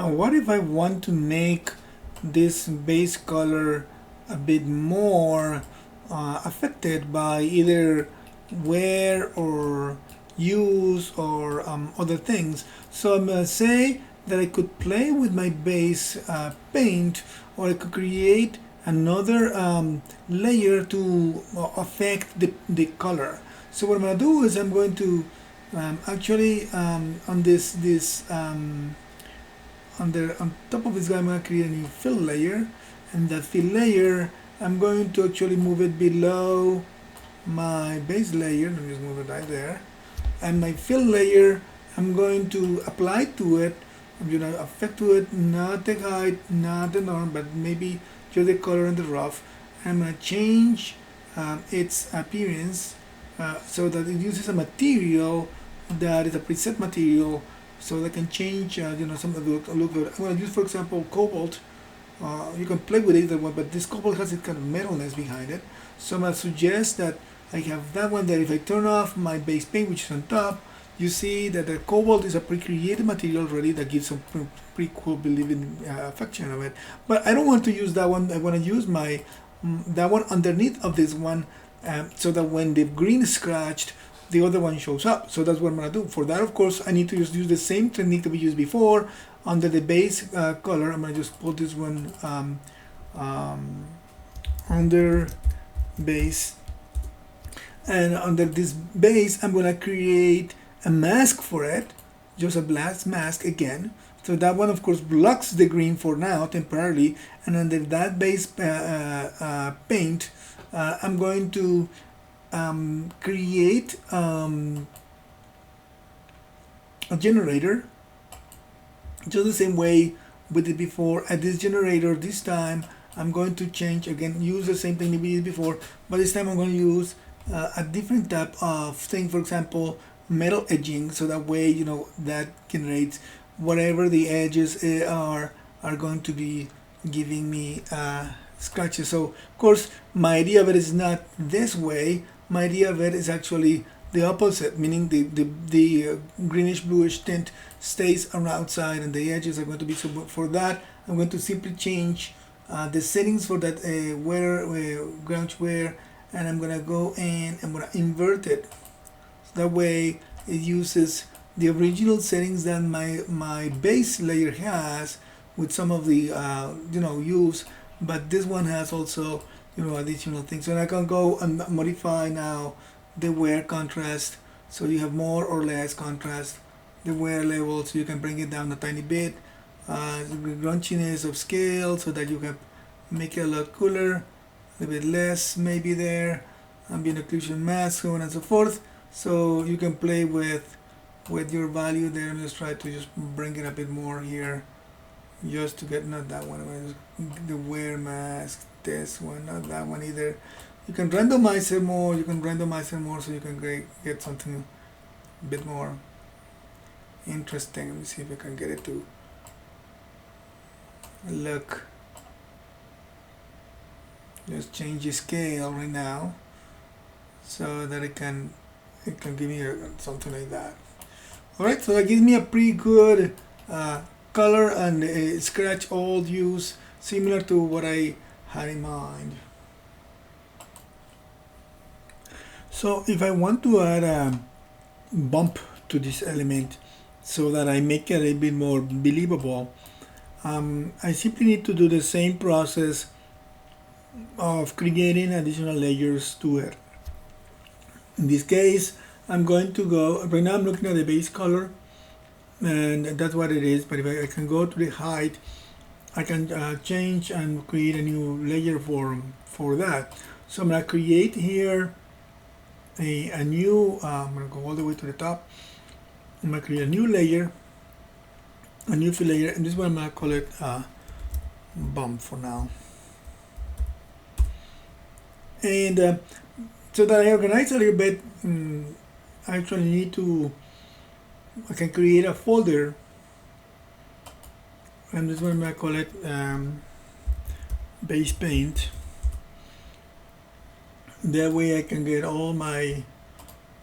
What if I want to make this base color a bit more affected by either wear or use or other things? So I'm going to say that I could play with my base paint, or I could create another layer to affect the color. So what I'm going to do is I'm going to actually on on top of this guy I'm going to create a new fill layer, and that fill layer I'm going to actually move it below my base layer. Let me just move it right there. And my fill layer I'm going to apply to it. I'm going to affect to it, not the height, not the norm, but maybe just the color and the rough. I'm going to change its appearance so that it uses a material that is a preset material, so that can change some of the look of it. I'm going to use, for example, cobalt. You can play with either one, but this cobalt has this kind of metalness behind it. So I'm going to suggest that I have that one, that if I turn off my base paint, which is on top, you see that the cobalt is a pre-created material already that gives some pretty cool believing affection of it. But I don't want to use that one. I want to use my that one underneath of this one, so that when the green is scratched, the other one shows up. So that's what I'm going to do. For that, of course, I need to just use the same technique that we used before. Under the base color, I'm going to just put this one under base. And under this base, I'm going to create a mask for it, just a black mask again. So that one, of course, blocks the green for now, temporarily. And under that base paint, I'm going to create a generator, just the same way we did before. At this generator, this time, I'm going to change again, use the same thing we did before, but this time I'm going to use a different type of thing. For example, metal edging, so that way that generates whatever the edges are going to be giving me scratches. So of course my idea of it is not this way. My idea of it is actually the opposite, meaning the greenish bluish tint stays on outside and the edges are going to be. So for that, I'm going to simply change the settings for that ground wear, and I'm gonna go in and I'm gonna invert it. So that way it uses the original settings that my base layer has, with some of the use, but this one has also additional things. So I can go and modify now the wear contrast, so you have more or less contrast. The wear level, so you can bring it down a tiny bit. The grunchiness of scale, so that you can make it a lot cooler, a little bit less maybe there. Ambient occlusion mask, so on and so forth. So you can play with your value there. Let's try to just bring it a bit more here, just to get, not that one, the wear mask, this one, not that one either. You can randomize it more, so you can get something a bit more interesting. Let me see if I can get it to look. Just change the scale right now, so that it can give me something like that. Alright, so that gives me a pretty good color and scratch all use, similar to what I had in mind. So if I want to add a bump to this element, so that I make it a bit more believable, I simply need to do the same process of creating additional layers to it. In this case, I'm going to go, right now I'm looking at the base color, and that's what it is. But if I can go to the height, I can change and create a new layer for that. So I'm going to create here a new, I'm going to go all the way to the top. I'm going to create a new layer, a new fill layer, and this one I'm going to call it bump for now. And so that I organize a little bit, I actually need to, I can create a folder, and this one I'm going to call it base paint. That way I can get all my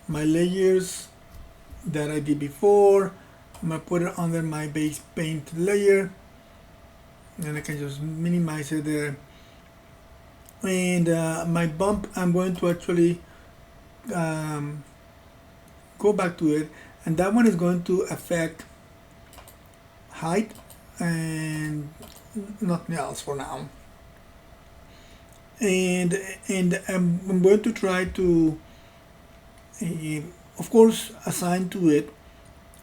layers that I did before, I'm gonna put it under my base paint layer, and I can just minimize it there. And my bump, I'm going to actually um, go back to it, and that one is going to affect height and nothing else for now. And I'm going to try to uh, of course assign to it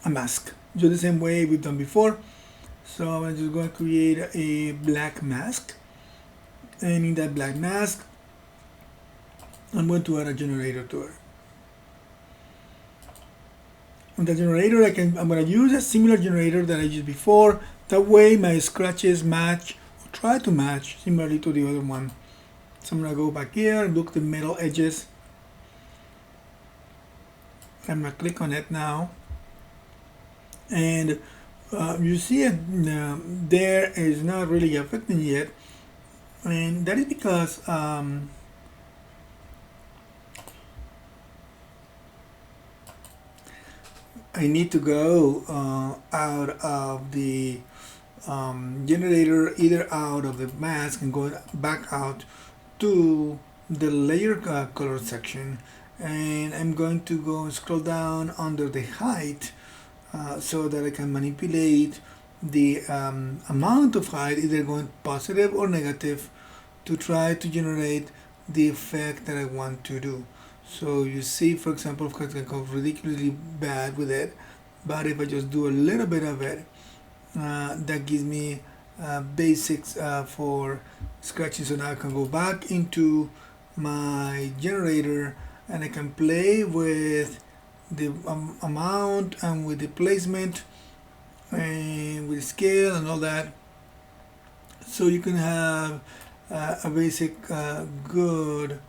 a mask, just the same way we've done before. So I'm just going to create a black mask, and in that black mask I'm going to add a generator to it. On the generator I'm going to use a similar generator that I used before. That way my scratches match, or try to match, similarly to the other one. So I'm going to go back here and look at the metal edges. I'm going to click on it now. And you see it there is not really affecting yet. And that is because I need to go out of the generator, either out of the mask and go back out to the layer color section, and I'm going to go scroll down under the height so that I can manipulate the amount of height, either going positive or negative, to try to generate the effect that I want to do. So you see, for example, of course, I can go ridiculously bad with it, but if I just do a little bit of it, that gives me basics for scratching. So now I can go back into my generator and I can play with the amount and with the placement and with scale and all that, so you can have a basic good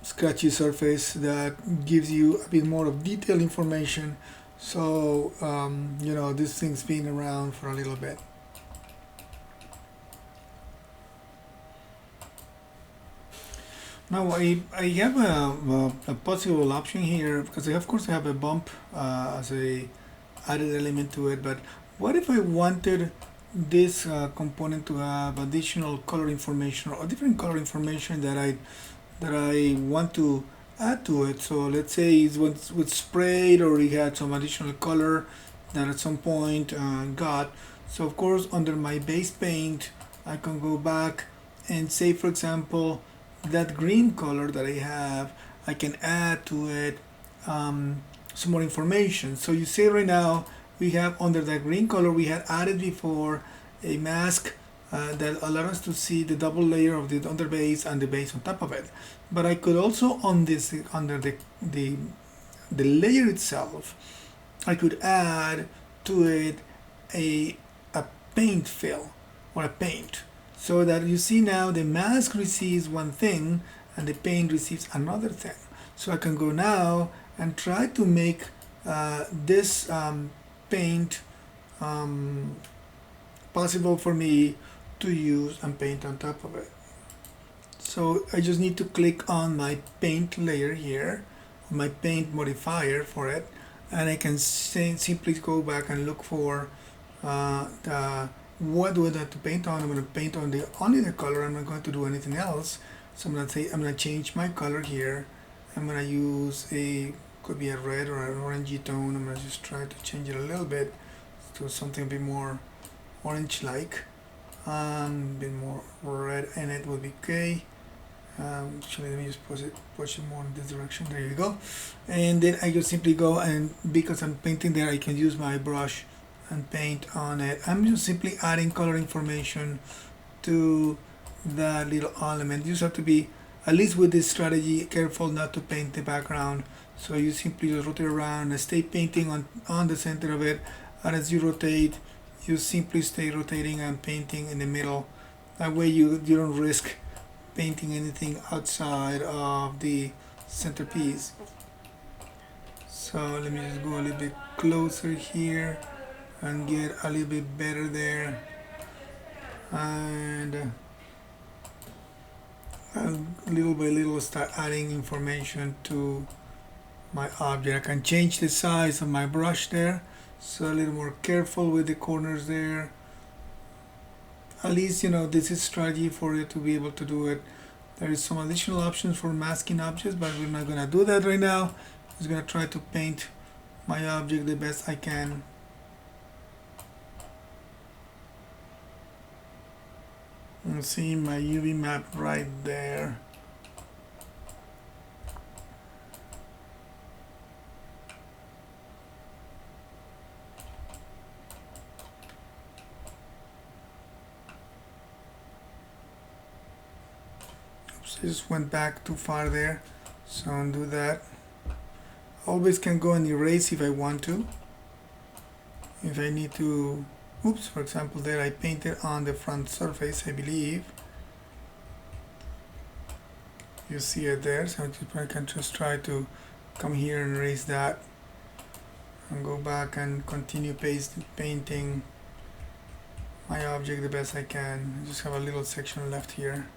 sketchy surface that gives you a bit more of detailed information. So you know, this thing's been around for a little bit. Now I have a possible option here, because I, of course I have a bump as a added element to it, but what if I wanted this component to have additional color information or different color information that I want to add to it? So let's say it was sprayed, or it had some additional color that at some point got. So of course under my base paint I can go back and say, for example, that green color that I have, I can add to it some more information. So you see right now we have under that green color, we had added before a mask that allowed us to see the double layer of the underbase and the base on top of it. But I could also, on this, under the layer itself, I could add to it a paint fill or a paint, so that you see now the mask receives one thing and the paint receives another thing. So I can go now and try to make this paint possible for me to use and paint on top of it. So I just need to click on my paint layer here, my paint modifier for it, and I can simply go back and look for what do I have to paint on. I'm going to paint on only the color. I'm not going to do anything else. So I'm going to say I'm going to change my color here. I'm going to use could be a red or an orangey tone. I'm going to just try to change it a little bit to something a bit more orange-like. A bit more red in it would be okay. Actually, let me just push it more in this direction. There you go. And then I just simply go, and because I'm painting there, I can use my brush and paint on it. I'm just simply adding color information to that little element. You just have to be, at least with this strategy, careful not to paint the background. So you simply just rotate around and stay painting on the center of it. And as you rotate, you simply stay rotating and painting in the middle. That way you don't risk painting anything outside of the centerpiece. So let me just go a little bit closer here and get a little bit better there, and little by little start adding information to my object. I can change the size of my brush there, so a little more careful with the corners there. At least this is strategy for you to be able to do it. There is some additional options for masking objects, but we're not gonna do that right now. I'm just gonna try to paint my object the best I can. You see my UV map right there. Oops, I just went back too far there, so undo that. Always can go and erase if I want to. If I need to, oops, for example there I painted on the front surface, I believe. You see it there, so I can just try to come here and erase that and go back and continue painting my object the best I can. I just have a little section left here.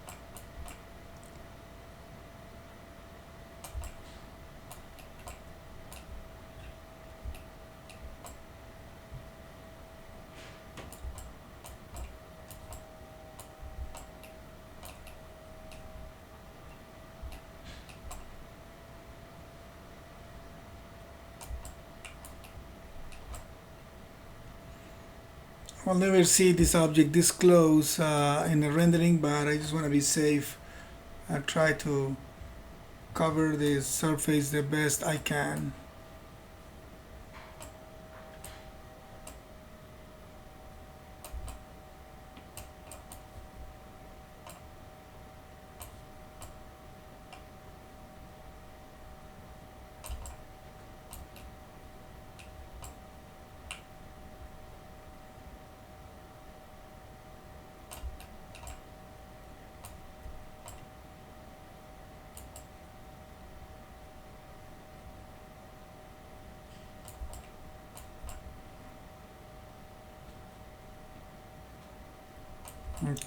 I'll never see this object this close in the rendering, but I just want to be safe. I try to cover the surface the best I can.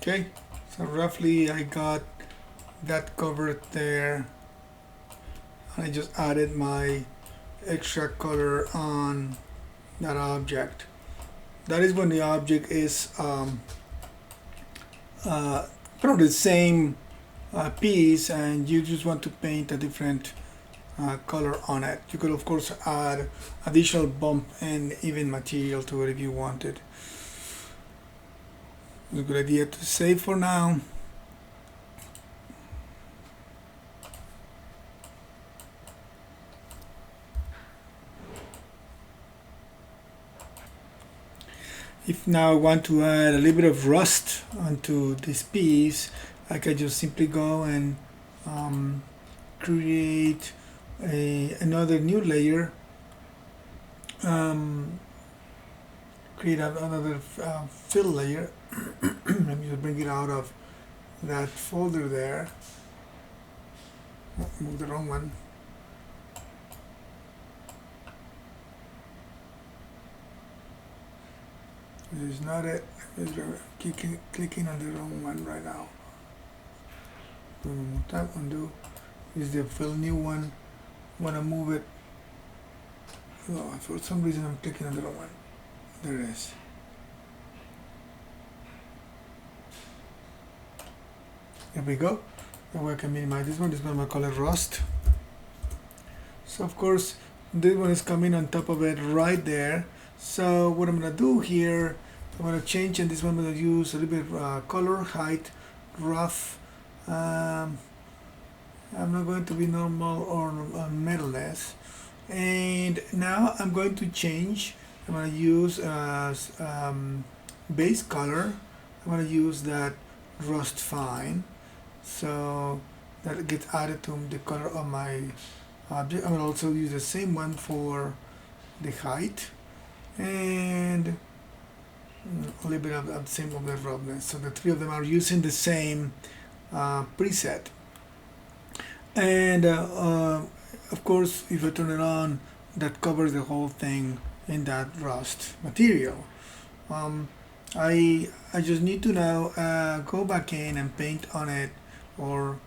Okay, so roughly I got that covered there. I just added my extra color on that object. That is when the object is probably the same piece, and you just want to paint a different color on it. You could of course add additional bump and even material to it if you wanted. It's a good idea to save for now. If now I want to add a little bit of rust onto this piece, I can just simply go and create another new layer, create another fill layer. Let me just bring it out of that folder there. Oh, move the wrong one. This is not it. Clicking on the wrong one right now. Move that one. Do is the fill new one. Want to move it? Oh, for some reason I'm clicking on the wrong one. There it is. There we go. Now I can minimize this one. This one I'm gonna call it rust. So of course this one is coming on top of it right there. So what I'm gonna do here, I'm gonna change, and this one I'm gonna use a little bit of color, height, rough. I'm not going to be normal or metalless. And now I'm going to change. I'm gonna use base color. I'm gonna use that rust fine. So that gets added to the color of my object. I will also use the same one for the height and a little bit of the same of the roughness. So the three of them are using the same preset. And of course, if I turn it on, that covers the whole thing in that rust material. I just need to now go back in and paint on it, or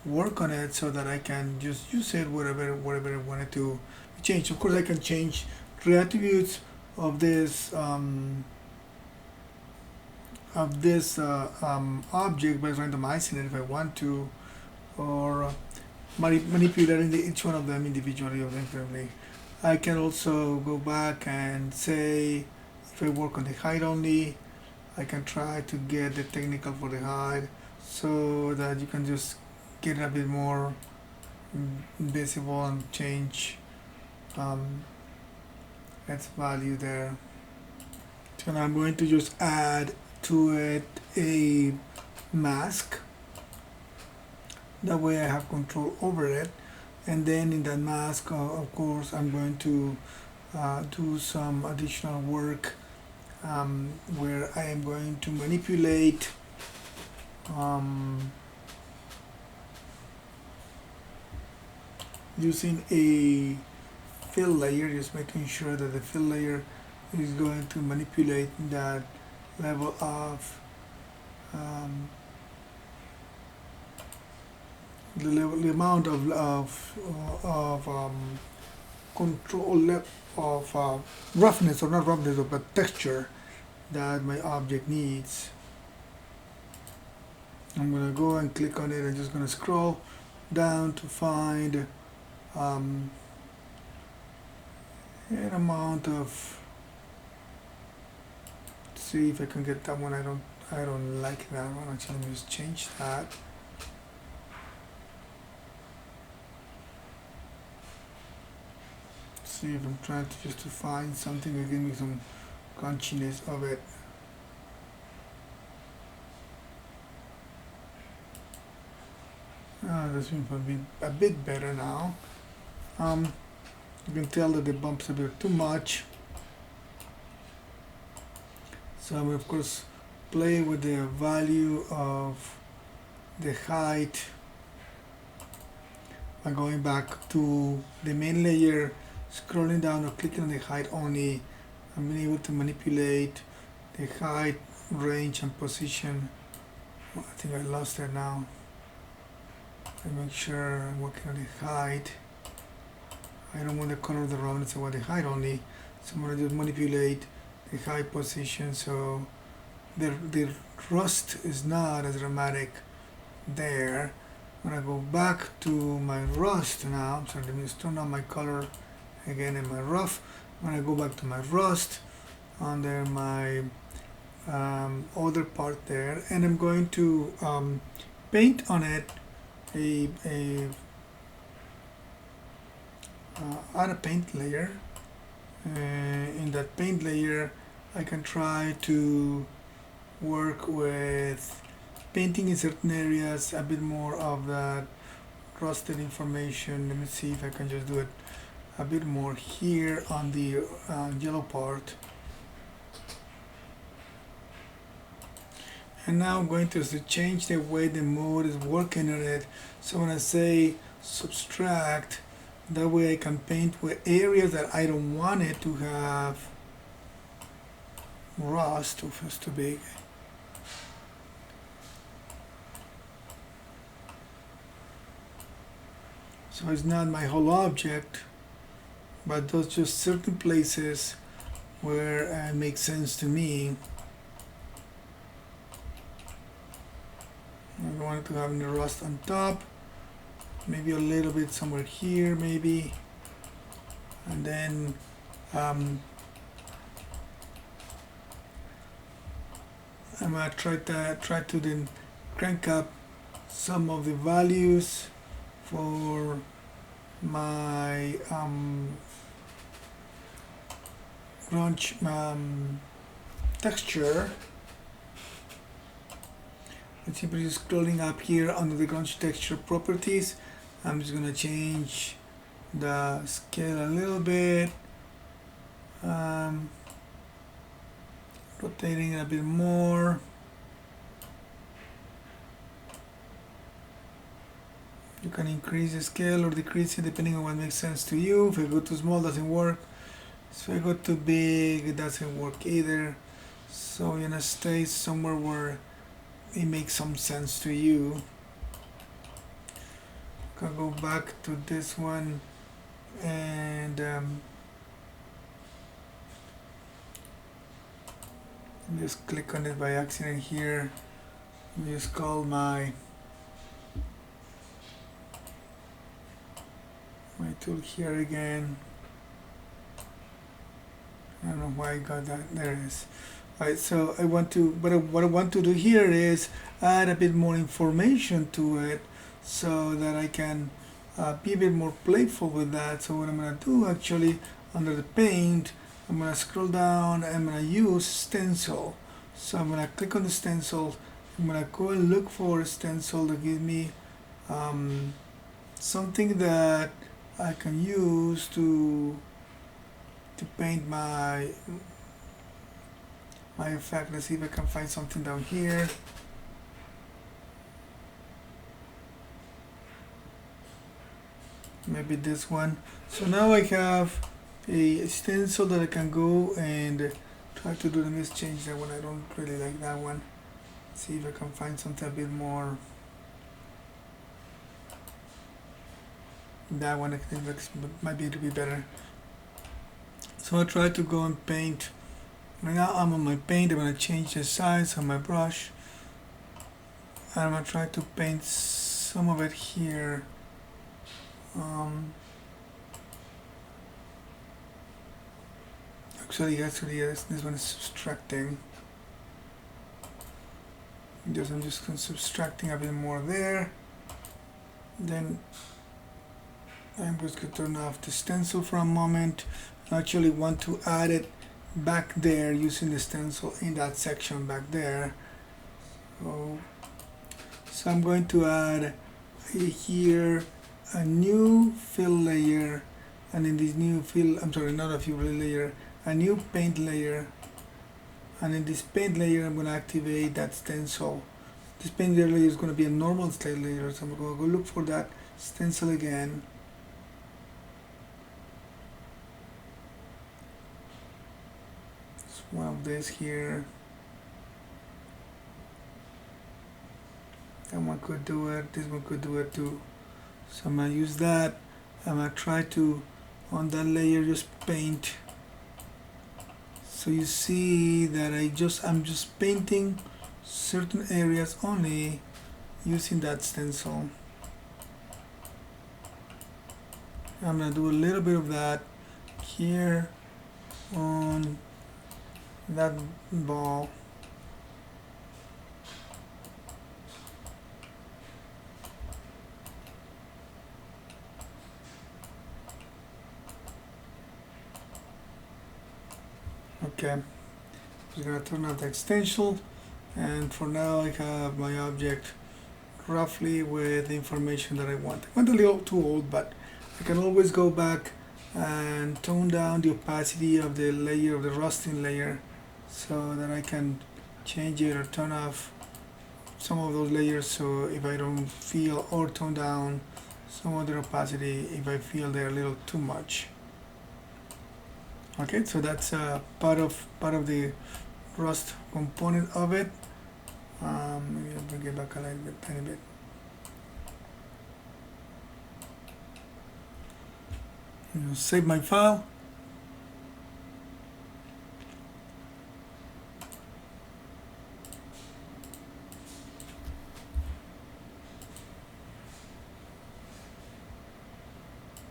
work on it so that I can just use it wherever I wanted to change. Of course, I can change the attributes of this object by randomizing it if I want to, or manipulating each one of them individually or differently. I can also go back and say if I work on the height only, I can try to get the technical for the height so that you can just get it a bit more visible and change its value there. So now I'm going to just add to it a mask. That way I have control over it. And then in that mask, of course, I'm going to do some additional work where I am going to manipulate using a fill layer, just making sure that the fill layer is going to manipulate that level of the amount of control of roughness, or not roughness, but texture that my object needs. I'm gonna go and click on it. I'm just gonna scroll down to find an amount of. See if I can get that one. I don't like that one. Actually, let me just change that. See if I'm trying to just to find something that gives me some crunchiness of it. This seems to be a bit better now. You can tell that the bumps a bit too much. So I'm of course play with the value of the height by going back to the main layer, scrolling down or clicking on the height only. I'm being able to manipulate the height, range and position. I think I lost it now. I make sure I'm working on the height. I don't want the color of the roundness, I want the height only. So I'm going to just manipulate the height position so the rust is not as dramatic there. When I go back to my rust now, so let me just turn on my color again in my rough. When I go back to my rust under my other part there, and I'm going to paint on it add a paint layer. In that paint layer I can try to work with painting in certain areas a bit more of that rusted information. Let me see if I can just do it a bit more here on the yellow part. And now I'm going to change the way the mode is working on it. So when I say subtract, that way I can paint with areas that I don't want it to have rust, if it's too big. So it's not my whole object, but those just certain places where it makes sense to me. I don't want to have any rust on top. Maybe a little bit somewhere here, maybe. And then I'm gonna try to then crank up some of the values for my grunge texture. And simply just scrolling up here under the grunge texture properties, I'm just gonna change the scale a little bit, rotating it a bit more. You can increase the scale or decrease it depending on what makes sense to you. If I go too small, it doesn't work. So if I go too big, it doesn't work either. So you're gonna stay somewhere where it makes some sense to you. can go back to this one and just click on it by accident here. Just call my tool here again. I don't know why I got that. There it is. Alright, so I want to, what I want to do here is add a bit more information to it so that I can be a bit more playful with that. So what I'm going to do actually, under the paint, I'm going to scroll down and I'm going to use stencil. So I'm going to click on the stencil. I'm going to go and look for a stencil to give me something that I can use to paint my effect. Let's see if I can find something down here. Maybe this one. So now I have a stencil that I can go and try to do. Let me change that one. I don't really like that one. Let's see if I can find something a bit more. That one I think might be a little bit better. So I try to go and paint. Right now I'm on my paint. I'm going to change the size of my brush. And I'm going to try to paint some of it here. Actually, yes, this one is subtracting. I'm just subtracting a bit more there. Then I'm just going to turn off the stencil for a moment. I actually want to add it back there using the stencil in that section back there. So I'm going to add here a new fill layer, and in this new fill, I'm sorry, not a fill layer, a new paint layer, and in this paint layer I'm going to activate that stencil. This paint layer is going to be a normal style layer, so I'm going to go look for that stencil again. One of this here, that one could do it, this one could do it too. So I'm going to use that. I'm going to try to, on that layer, just paint. So you see that I'm just painting certain areas only using that stencil. I'm going to do a little bit of that here on that ball. Okay, I'm just going to turn off the extension, and for now I have my object roughly with the information that I want. I went a little too old, but I can always go back and tone down the opacity of the layer, of the rusting layer, so that I can change it or turn off some of those layers, so if I don't feel, or tone down some of the opacity if I feel they're a little too much. Okay, so that's part of the rust component of it. Maybe I'll bring it back a little bit, tiny bit. Save my file.